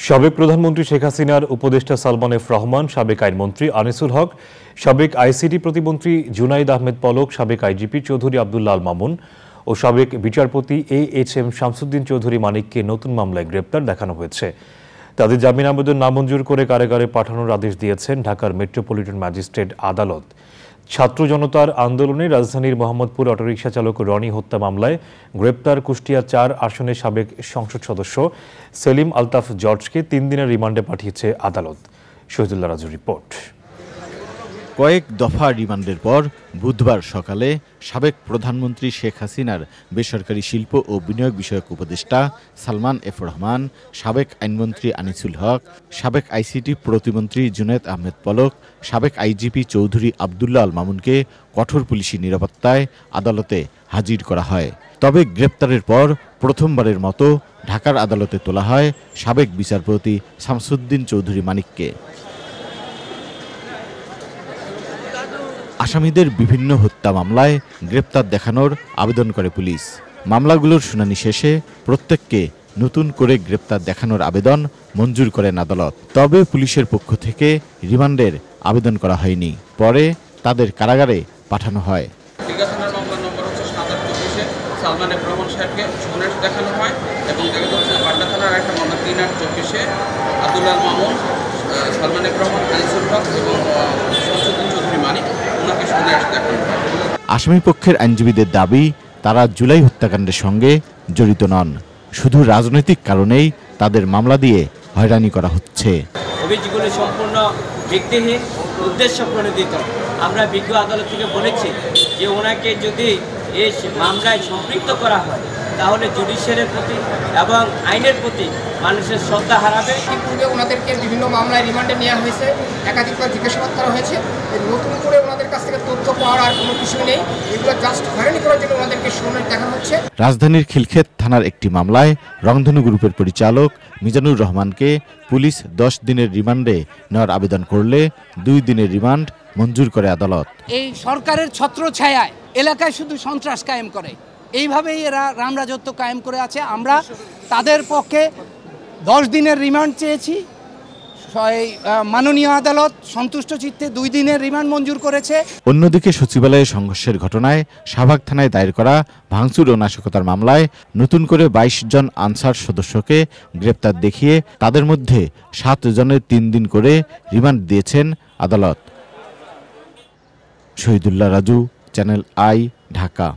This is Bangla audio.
সাবেক প্রধানমন্ত্রী শেখ হাসিনার উপদেষ্টা সালমান এফ রহমান, সাবেক আইনমন্ত্রী আনিসুল হক, সাবেক আইসিটি প্রতিমন্ত্রী জুনাইদ আহমেদ পলক, সাবেক আইজিপি চৌধুরী আব্দুল্লাহ আল মামুন ও সাবেক বিচারপতি AHM শামসুদ্দিন চৌধুরী মানিককে নতুন মামলায় গ্রেপ্তার দেখানো হয়েছে। তাদের জামিন আবেদন নামঞ্জুর করে কারাগারে পাঠানোর আদেশ দিয়েছেন ঢাকার মেট্রোপলিটন ম্যাজিস্ট্রেট আদালত। ছাত্র জনতার আন্দোলনে রাজধানীর মোহাম্মদপুর অটোরিকশা চালক রনি হত্যা মামলায় গ্রেপ্তার কুষ্টিয়া ৪ আসনের সাবেক সংসদ সদস্য সেলিম আলতাফ জর্জকে ৩ দিনের রিমান্ডে পাঠিয়েছে আদালত। শহীদুল্লাহ রাজুর রিপোর্ট। কয়েক দফা রিমান্ডের পর বুধবার সকালে সাবেক প্রধানমন্ত্রী শেখ হাসিনার বেসরকারি শিল্প ও বিনিয়োগ বিষয়ক উপদেষ্টা সালমান এফ রহমান, সাবেক আইনমন্ত্রী আনিসুল হক, সাবেক আইসিটি প্রতিমন্ত্রী জুনাইদ আহমেদ পলক, সাবেক আইজিপি চৌধুরী আব্দুল্লাহ আল মামুনকে কঠোর পুলিশি নিরাপত্তায় আদালতে হাজির করা হয়। তবে গ্রেপ্তারের পর প্রথমবারের মতো ঢাকার আদালতে তোলা হয় সাবেক বিচারপতি শামসুদ্দিন চৌধুরী মানিককে। আসামিদের বিভিন্ন হত্যা মামলায় গ্রেপ্তার দেখানোর আবেদন করে পুলিশ। মামলাগুলোর শুনানি শেষে প্রত্যেককে নতুন করে গ্রেপ্তার দেখানোর আবেদন মঞ্জুর করেন আদালত। তবে পুলিশের পক্ষ থেকে রিমান্ডের আবেদন করা হয়নি। পরে তাদের কারাগারে পাঠানো হয়। সালমান এফ রহমান সাহেবকে সুনাস দেখানো হয় এবং পাটনা থানার একটা মামলা ৩-৮-২৪ আব্দুল্লাহ মামুন, সালমান এফ রহমান, আনিসুল হক এবং শামসুদ্দিন চৌধুরী মানিক ওনাকে সুনাস দেখানো হয়। আসামি পক্ষের আইনজীবীদের দাবি, তারা জুলাই হত্যাকাণ্ডের সঙ্গে জড়িত নন, শুধু রাজনৈতিক কারণেই তাদের মামলা দিয়ে হয়রানি করা হচ্ছে। অভিযোগগুলি সম্পূর্ণ ভিত্তিহীন, উদ্দেশ্য প্রণোদিত। আমরা বিজ্ঞ আদালত থেকে বলেছি যে ওনাকে যদি এই মামলায় সম্পৃক্ত করা হয় তাহলে জুডিশিয়ারের প্রতি এবং আইনের প্রতি মানুষের শ্রদ্ধা হারাবে। পূর্বে ওনাদেরকে বিভিন্ন মামলায় রিমান্ডে নেওয়া হয়েছে, একাধিকবার জিজ্ঞাসাবাদ করা হয়েছে। নতুন করে ওনাদের কাছ থেকে তথ্য পাওয়ার আর কোনো কিছু নেই। এগুলো জাস্ট হয়রানি করার জন্য ওনাদেরকে সুনাস দেখানো হচ্ছে। রাজধানীর খিলক্ষেত থানার একটি মামলায় রংধনু গ্রুপের পরিচালক মিজানুর রহমানকে পুলিশ 10 দিনের রিমান্ডে নেওয়ার আবেদন করলে 2 দিনের রিমান্ড মঞ্জুর করে আদালত। এই সরকারের ছত্রছায়ায় এলাকায় শুধু সন্ত্রাস কায়েম করে, এইভাবেই এরা রামরাজত্ব কায়েম করে আছে। আমরা তাদের পক্ষে 10 দিনের রিমান্ড চেয়েছি। মাননীয় আদালত সন্তুষ্ট চিত্তে 2 দিনের রিমান্ড মঞ্জুর করেছে। অন্যদিকে সচিবালয়ে সংঘর্ষের ঘটনায় শাহবাগ থানায় দায়ের করা ভাঙচুর ও নাশকতার মামলায় নতুন করে 22 জন আনসার সদস্যকে গ্রেপ্তার দেখিয়ে তাদের মধ্যে 7 জনের 3 দিন করে রিমান্ড দিয়েছেন আদালত। Shahidullah Raju, channel I, Dhaka.